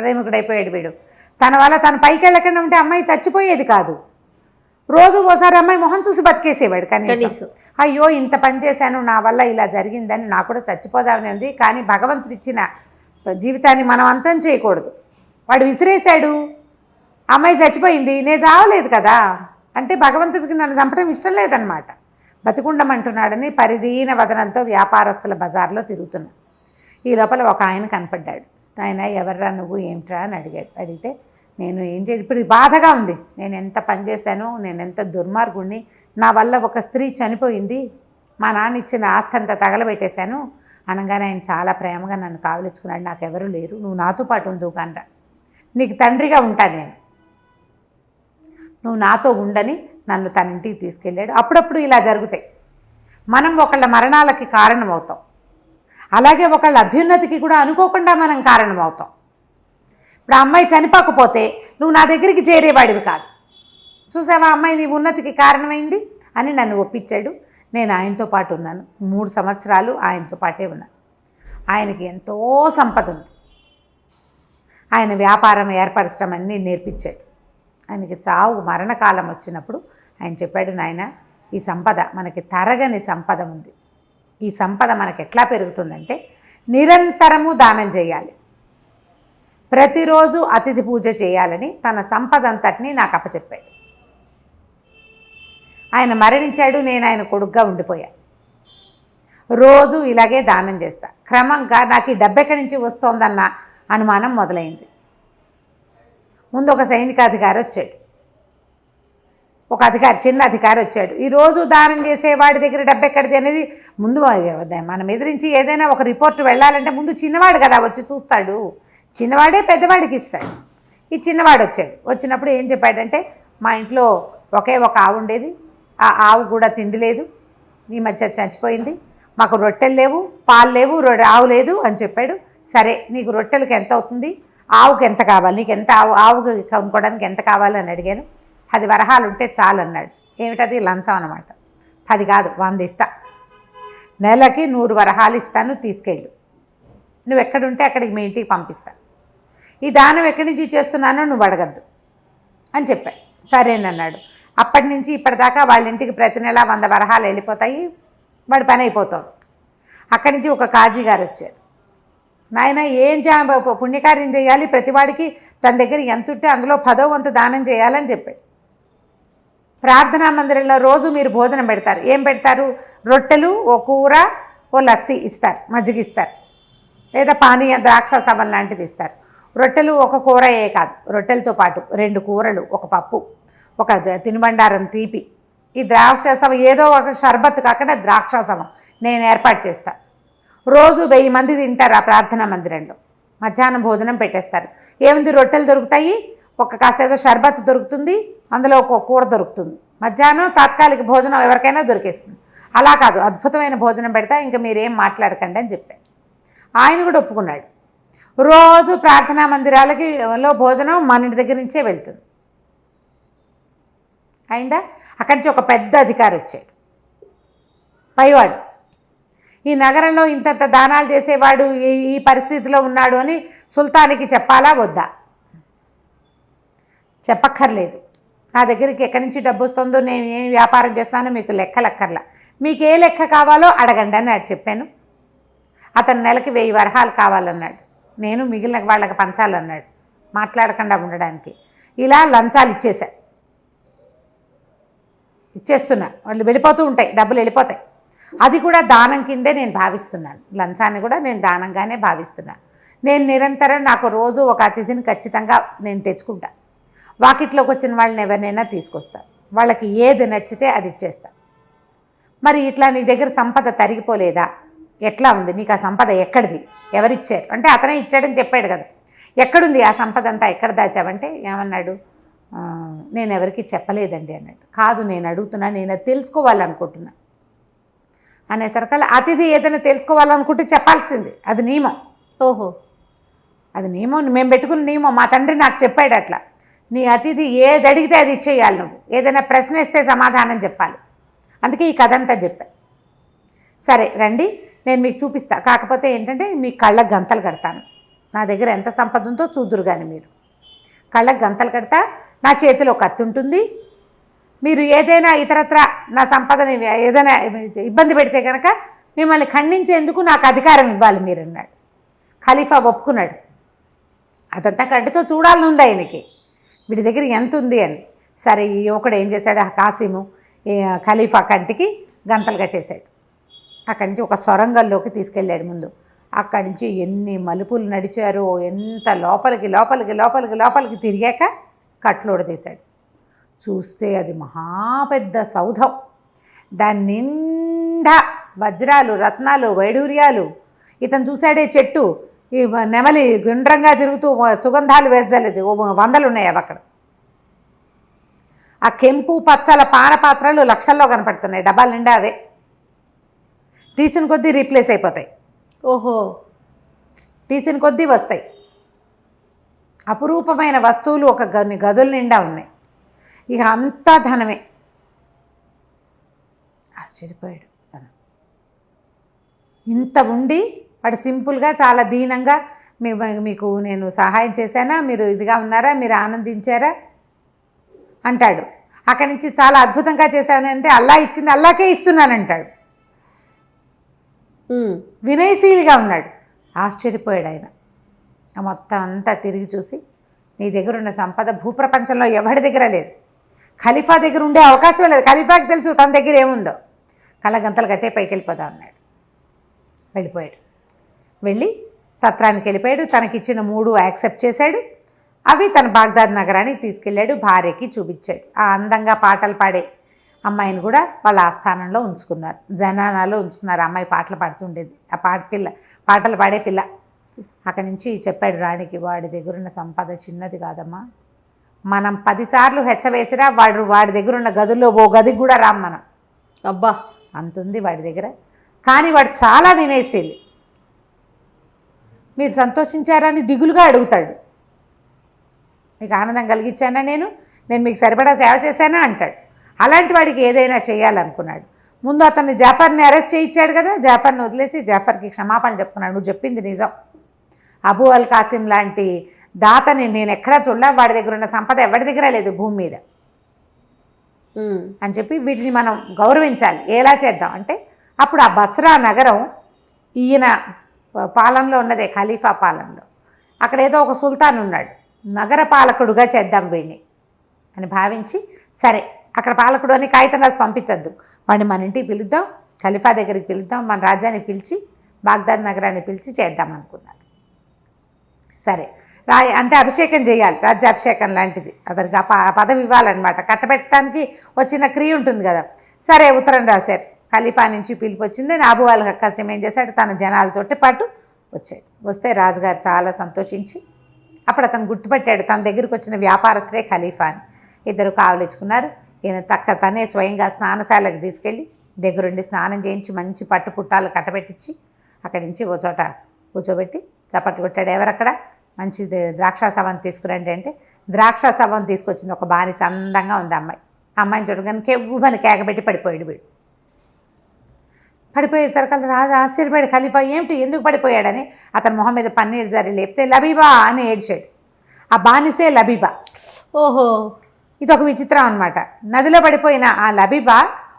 ప్రేమికుడైపోయాడు వీడు. తన వల్ల తను పైకి వెళ్ళకుండా ఉంటే అమ్మాయి చచ్చిపోయేది కాదు. రోజు ఓసారి అమ్మాయి మొహం చూసి బతికేసేవాడు కనీసం. అయ్యో ఇంత పని చేశాను, నా వల్ల ఇలా జరిగిందని నాకు కూడా చచ్చిపోదామని ఉంది. కానీ భగవంతుడు ఇచ్చిన జీవితాన్ని మనం అంతం చేయకూడదు. వాడు విసిరేశాడు, అమ్మాయి చచ్చిపోయింది, నేను చావలేదు కదా అంటే భగవంతుడికి నన్ను చంపడం ఇష్టం లేదనమాట. బతికుండమంటున్నాడని పరిదీన వదనంతో వ్యాపారస్తుల బజార్లో తిరుగుతున్నా. ఈ లోపల ఒక ఆయన కనపడ్డాడు. ఆయన ఎవర్రా నువ్వు, ఏమిట్రా అని అడిగితే నేను ఏం చేసి ఇప్పుడు బాధగా ఉంది, నేను ఎంత పని చేశానో, నేను ఎంత దుర్మార్గుణ్ణి, నా వల్ల ఒక స్త్రీ చనిపోయింది, మా నాన్న ఇచ్చిన ఆస్తి అంతా తగలబెట్టేశాను అనగానే ఆయన చాలా ప్రేమగా నన్ను కావలించుకున్నాడు. నాకెవరూ లేరు, నువ్వు నాతో పాటు ఉండు కానరా, నీకు తండ్రిగా ఉంటాను నేను, నువ్వు నాతో ఉండని నన్ను తన ఇంటికి తీసుకెళ్ళాడు. అప్పుడప్పుడు ఇలా జరుగుతాయి. మనం ఒకళ్ళ మరణాలకి కారణమవుతాం, అలాగే ఒకళ్ళ అభ్యున్నతికి కూడా అనుకోకుండా మనం కారణమవుతాం. ఇప్పుడు ఆ అమ్మాయి చనిపోకపోతే నువ్వు నా దగ్గరికి చేరేవాడివి కాదు. చూసావా అమ్మాయి నీ ఉన్నతికి కారణమైంది అని నన్ను ఒప్పించాడు. నేను ఆయనతో పాటు ఉన్నాను. 3 సంవత్సరాలు ఆయనతో పాటే ఉన్నాను. ఆయనకి ఎంతో సంపద ఉంది. ఆయన వ్యాపారం ఏర్పరచడం అన్నీ నేర్పించాడు. ఆయనకి చావు మరణకాలం వచ్చినప్పుడు ఆయన చెప్పాడు, నాయన ఈ సంపద మనకి తరగని సంపద ఉంది. ఈ సంపద మనకి ఎట్లా పెరుగుతుందంటే నిరంతరము దానం చేయాలి, ప్రతిరోజు అతిథి పూజ చేయాలని తన సంపద అంతటినీ నాకు అప్పచెప్పాడు. ఆయన మరణించాడు, నేను ఆయన కొడుగ్గా ఉండిపోయా. రోజు ఇలాగే దానం చేస్తా. క్రమంగా నాకు ఈ డబ్బు ఎక్కడి నుంచి వస్తోందన్న అనుమానం మొదలైంది. ముందు ఒక సైనికాధికారి వచ్చాడు, ఒక అధికారి, చిన్న అధికారి వచ్చాడు. ఈరోజు దానం చేసేవాడి దగ్గర డబ్బు ఎక్కడిది అనేది ముందు మనం ఎదిరించి ఏదైనా ఒక రిపోర్ట్ వెళ్ళాలంటే ముందు చిన్నవాడు కదా వచ్చి చూస్తాడు, చిన్నవాడే పెద్దవాడికి ఇస్తాడు. ఈ చిన్నవాడు వచ్చాడు. వచ్చినప్పుడు ఏం చెప్పాడంటే, మా ఇంట్లో ఒకే ఒక ఆవు ఉండేది, ఆ ఆవు కూడా తిండి లేదు, ఈ మధ్య చచ్చిపోయింది, మాకు రొట్టెలు లేవు, పాలు లేవు, ఆవు లేదు అని చెప్పాడు. సరే నీకు రొట్టెలకి ఎంత అవుతుంది, ఆవుకి ఎంత కావాలి, నీకు ఎంత ఆవుకి కొనుక్కోవడానికి ఎంత కావాలని అడిగాను. 10 వరహాలు ఉంటే చాలు అన్నాడు. ఏమిటది? లంచం అనమాట. 10 కాదు 100 ఇస్తా, నెలకి 100 వరహాలు ఇస్తాను, తీసుకెళ్ళు, నువ్వు ఎక్కడుంటే అక్కడికి మీ ఇంటికి పంపిస్తా, ఈ దానం ఎక్కడి నుంచి చేస్తున్నానో నువ్వు అడగద్దు అని చెప్పాడు. సరేనన్నాడు. అప్పటి నుంచి ఇప్పటిదాకా వాళ్ళ ఇంటికి ప్రతి నెల 100 వరహాలు వెళ్ళిపోతాయి, వాడి పని అయిపోతుంది. అక్కడి నుంచి ఒక కాజీ గారు వచ్చారు. నాయన ఏం పుణ్యకార్యం చేయాలి, ప్రతివాడికి తన దగ్గర ఎంత ఉంటే అందులో 10వ వంతు దానం చేయాలని చెప్పాడు. ప్రార్థనా మందిరంలో రోజు మీరు భోజనం పెడతారు. ఏం పెడతారు? రొట్టెలు, ఓ కూర, ఓ లస్సీ ఇస్తారు, మజ్జిగ ఇస్తారు, లేదా పానీయ ద్రాక్షాసవం లాంటిది ఇస్తారు. రొట్టెలు ఒక కూరయే కాదు, రొట్టెలతో పాటు 2 కూరలు, ఒక పప్పు, ఒక తినుబండారం తీపి, ఈ ద్రాక్షాసవం ఏదో ఒక షర్బత్ కాకుండా ద్రాక్షాసవం నేను ఏర్పాటు చేస్తాను. రోజు 1000 మంది తింటారు ఆ ప్రార్థనా మందిరంలో. మధ్యాహ్నం భోజనం పెట్టేస్తారు. ఏముంది, రొట్టెలు దొరుకుతాయి, ఒక కాస్త ఏదో షర్బత్ దొరుకుతుంది, అందులో ఒక కూర దొరుకుతుంది. మధ్యాహ్నం తాత్కాలిక భోజనం ఎవరికైనా దొరికేస్తుంది. అలా కాదు, అద్భుతమైన భోజనం పెడతా, ఇంకా మీరేం మాట్లాడకండి అని చెప్పాడు. ఆయన కూడా ఒప్పుకున్నాడు. రోజు ప్రార్థనా మందిరాలకి భోజనం మన ఇంటి దగ్గర నుంచే వెళ్తుంది. అయిందా? అక్కడి నుంచి ఒక పెద్ద అధికారి వచ్చాడు, పైవాడు. ఈ నగరంలో ఇంతంత దానాలు చేసేవాడు ఈ పరిస్థితిలో ఉన్నాడు అని సుల్తానికి చెప్పాలా వద్దా? చెప్పక్కర్లేదు. నా దగ్గరికి ఎక్కడి నుంచి డబ్బు వస్తుందో, నేను ఏం వ్యాపారం చేస్తానో మీకు లెక్కలక్కర్లా, మీకు ఏ లెక్క కావాలో అడగండి అని చెప్పాను. అతను నెలకి 1000 వరహాలు కావాలన్నాడు. నేను మిగిలిన వాళ్ళకి పంచాలన్నాడు, మాట్లాడకుండా ఉండడానికి. ఇలా లంచాలు ఇచ్చేస్తున్నా. వాళ్ళు వెళ్ళిపోతూ ఉంటాయి, డబ్బులు వెళ్ళిపోతాయి. అది కూడా దానం కిందే నేను భావిస్తున్నాను. లంచాన్ని కూడా నేను దానంగానే భావిస్తున్నాను. నేను నిరంతరం నాకు రోజు ఒక అతిథిని ఖచ్చితంగా నేను తెచ్చుకుంటా. వాకిట్లోకి వచ్చిన వాళ్ళని ఎవరినైనా తీసుకొస్తా, వాళ్ళకి ఏది నచ్చితే అది ఇచ్చేస్తా. మరి ఇట్లా నీ దగ్గర సంపద తరిగిపోలేదా? ఎట్లా ఉంది నీకు ఆ సంపద? ఎక్కడిది? ఎవరిచ్చారు అంటే అతనే ఇచ్చాడని చెప్పాడు కదా. ఎక్కడుంది ఆ సంపద అంతా? ఎక్కడ దాచావంటే ఏమన్నాడు? నేను ఎవరికి చెప్పలేదండి అన్నాడు. కాదు, నేను అడుగుతున్నా, నేను అది తెలుసుకోవాలనుకుంటున్నా అనేసరికల్లా అతిథి ఏదైనా తెలుసుకోవాలనుకుంటే చెప్పాల్సింది, అది నియమం. ఓహో, అది నియమం, మేము పెట్టుకున్న నియమం. మా తండ్రి నాకు చెప్పాడు అట్లా. నీ అతిథి ఏది అడిగితే అది ఇచ్చేయాలి, నువ్వు ఏదైనా ప్రశ్న ఇస్తే సమాధానం చెప్పాలి. అందుకే ఈ కథ అంతా చెప్పా. సరే రండి, నేను మీకు చూపిస్తా. కాకపోతే ఏంటంటే మీ కళ్ళకు గంతలు కడతాను. నా దగ్గర ఎంత సంపద ఉందో చూదురు కానీ మీరు. కళ్ళకు గంతలు కడతా, నా చేతిలో కత్తి ఉంటుంది. మీరు ఏదైనా ఇతరత్ర నా సంపదని ఏదైనా ఇబ్బంది పెడితే కనుక మిమ్మల్ని ఖండించేందుకు నాకు అధికారం ఇవ్వాలి మీరు అన్నాడు. ఖలీఫా ఒప్పుకున్నాడు. అదంతా కంటితో చూడాలని ఉంది ఆయనకి, వీడి దగ్గర ఎంత ఉంది అని. సరే, ఈ ఒకడు ఏం చేశాడు, కాసిము ఖలీఫా కంటికి గంతలు కట్టేశాడు. అక్కడి నుంచి ఒక సొరంగంలోకి తీసుకెళ్ళాడు. ముందు అక్కడి నుంచి ఎన్ని మలుపులు నడిచారో, ఎంత లోపలికి లోపలికి లోపలికి లోపలికి తిరిగాక కట్లు తీశాడు. చూస్తే అది మహాపెద్ద సౌధం. దాని నిండా వజ్రాలు, రత్నాలు, వైడూర్యాలు. ఇతను చూశాడే చెట్టు, ఈ నెమలి గుండ్రంగా తిరుగుతూ సుగంధాలు వేసలేదు, 100 ఉన్నాయి అవి అక్కడ. ఆ కెంపు పచ్చల పానపాత్రలు లక్షల్లో కనపడుతున్నాయి, డబ్బాల నిండా అవే. తీసిన కొద్దీ రీప్లేస్ అయిపోతాయి. ఓహో, తీసిన కొద్దీ వస్తాయి. అపురూపమైన వస్తువులు ఒక గదుల నిండా ఉన్నాయి. ఇక అంతా ధనమే. ఆశ్చర్యపోయాడు తను. ఇంత ఉండి వాడు సింపుల్గా చాలా దీనంగా మీకు నేను సహాయం చేశానా, మీరు ఇదిగా ఉన్నారా, మీరు ఆనందించారా అంటాడు. అక్కడి నుంచి చాలా అద్భుతంగా చేశానంటే అల్లా ఇచ్చింది అల్లాకే ఇస్తున్నానంటాడు. వినయశీలిగా ఉన్నాడు. ఆశ్చర్యపోయాడు ఆయన. మొత్తం అంతా తిరిగి చూసి, నీ దగ్గర ఉన్న సంపద భూప్రపంచంలో ఎవరి దగ్గర లేదు, ఖలీఫా దగ్గర ఉండే అవకాశం లేదు. ఖలీఫాకి తెలుసు తన దగ్గర ఏముందో. కళ్ళగంతలు కట్టే పైకి వెళ్ళిపోతా ఉన్నాడు. వెళ్ళిపోయాడు. వెళ్ళి సత్రానికి వెళ్ళిపోయాడు. తనకిచ్చిన 3 యాక్సెప్ట్ చేశాడు. అవి తన బాగ్దాద్ నగరానికి తీసుకెళ్ళాడు. భార్యకి చూపించాడు. ఆ అందంగా పాటలు పాడే అమ్మాయిని కూడా వాళ్ళ ఆస్థానంలో ఉంచుకున్నారు, జనానాలో ఉంచుకున్నారు. అమ్మాయి పాటలు పాడుతుండేది, ఆ పాటలు పాడే పిల్ల. అక్కడి నుంచి చెప్పాడు రాణికి, వాడి దగ్గరున్న సంపద చిన్నది కాదమ్మా, మనం 10 సార్లు హెచ్చవేసినా వాడి దగ్గరున్న గదుల్లో ఓ గదికి కూడా రాం మనం. అబ్బా, అంతుంది వాడి దగ్గర. కానీ వాడు చాలా వినయశీలి. మీరు సంతోషించారని దిగులుగా అడుగుతాడు. మీకు ఆనందం కలిగించానా, నేను మీకు సరిపడా సేవ చేశానా అంటాడు. అలాంటి వాడికి ఏదైనా చేయాలనుకున్నాడు. ముందు అతన్ని జాఫర్ని అరెస్ట్ చేయించాడు కదా, జాఫర్ని వదిలేసి జాఫర్కి క్షమాపణ చెప్పుకున్నాడు. నువ్వు చెప్పింది నిజం, అబూ అల్ కాసిం లాంటి దాతని నేను ఎక్కడా చూడలే, వాడి దగ్గర ఉన్న సంపద ఎవరి దగ్గర లేదు భూమి మీద అని చెప్పి వీటిని మనం గౌరవించాలి. ఎలా చేద్దాం అంటే, అప్పుడు ఆ బస్రా నగరం ఈయన పాలనలో ఉన్నదే, ఖలీఫా పాలనలో. అక్కడ ఏదో ఒక సుల్తాన్ ఉన్నాడు, నగర పాలకుడుగా చేద్దాం వీడిని అని భావించి, సరే అక్కడ పాలకుడు అని కాగితం రాసి పంపించద్దు, వాడిని మన ఇంటికి పిలుద్దాం, ఖలీఫా దగ్గరికి పిలుద్దాం, మన రాజ్యాన్ని పిలిచి బాగ్దాద్ నగరాన్ని పిలిచి చేద్దాం అనుకున్నాడు. సరే అంటే అభిషేకం చేయాలి, రాజ్యాభిషేకం లాంటిది. అతనికి ఆ పదవి ఇవ్వాలన్నమాట. కట్టబెట్టడానికి వచ్చిన క్రియ ఉంటుంది కదా. సరే ఉత్తరం రాశారు. ఖలీఫా నుంచి పిలుపు వచ్చింది. అబూ అల్ కాసిం ఏం చేశాడు, తన జనాలతోటి పాటు వచ్చాడు. వస్తే రాజుగారు చాలా సంతోషించి, అప్పుడు అతను గుర్తుపట్టాడు తన దగ్గరికి వచ్చిన వ్యాపారస్తులే ఖలీఫా అని. ఇద్దరు కావలించుకున్నారు. ఈయన తనే స్వయంగా స్నానశాలకు తీసుకెళ్ళి దగ్గరుండి స్నానం చేయించి మంచి పట్టు పుట్టాలు కట్టబెట్టించి అక్కడి నుంచి ఓ చోట కూర్చోబెట్టి చప్పట్లు కొట్టాడు. ఎవరక్కడ, మంచి ద్రాక్ష సవం తీసుకురండి అంటే ద్రాక్ష సవం తీసుకొచ్చింది. ఒక బానిస, అందంగా ఉంది అమ్మాయి. ఆ అమ్మాయిని చూడగానే కెవ్వుమని కేకబెట్టి పడిపోయాడు వీడు. పడిపోయేసరికి రాజు ఆశ్చర్యపోయాడు. ఖలీఫా ఏమిటి, ఎందుకు పడిపోయాడని అతని మొహం మీద పన్నీర్ జరి లేపితే లబీబా అని ఏడ్చాడు. ఆ బానిసే లబీబా. ఓహో. ఇది ఒక విచిత్రం అనమాట. నదిలో పడిపోయిన ఆ లబీబా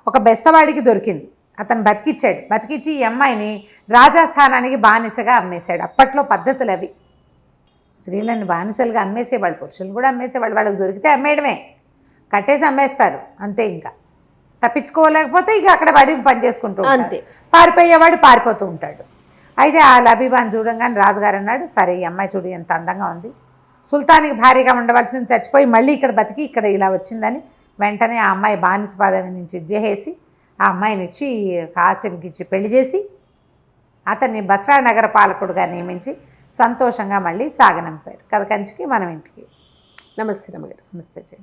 ఒక బెస్తవాడికి దొరికింది. అతను బతికిచ్చి ఈ అమ్మాయిని రాజస్థానానికి బానిసగా అమ్మేశాడు. అప్పట్లో పద్ధతులు అవి. స్త్రీలను బానిసలుగా అమ్మేసేవాళ్ళు, పురుషులు కూడా అమ్మేసేవాళ్ళు. వాళ్ళకి దొరికితే అమ్మేయడమే, కట్టేసి అమ్మేస్తారు అంతే. ఇంకా తప్పించుకోలేకపోతే ఇక అక్కడ పడి పని చేసుకుంటూ అంతే. పారిపోయేవాడు పారిపోతూ ఉంటాడు. అయితే ఆ లబీబాని చూడంగానే రాజుగారు అన్నాడు, సరే ఈ అమ్మాయి చూడు ఎంత అందంగా ఉంది, సుల్తానికి భారీగా ఉండవలసింది చచ్చిపోయి మళ్ళీ ఇక్కడ బతికి ఇక్కడ ఇలా వచ్చిందని వెంటనే ఆ అమ్మాయి బానిస పదవి నుంచి ఇచ్చేసి ఆ అమ్మాయిని ఇచ్చి కాసింకి ఇచ్చి పెళ్లి చేసి అతన్ని బస్రా నగర పాలకుడుగా నియమించి సంతోషంగా మళ్ళీ సాగనంపారు. కథ కంచికి మనం ఇంటికి. నమస్తే రమ్మగారు. నమస్తే.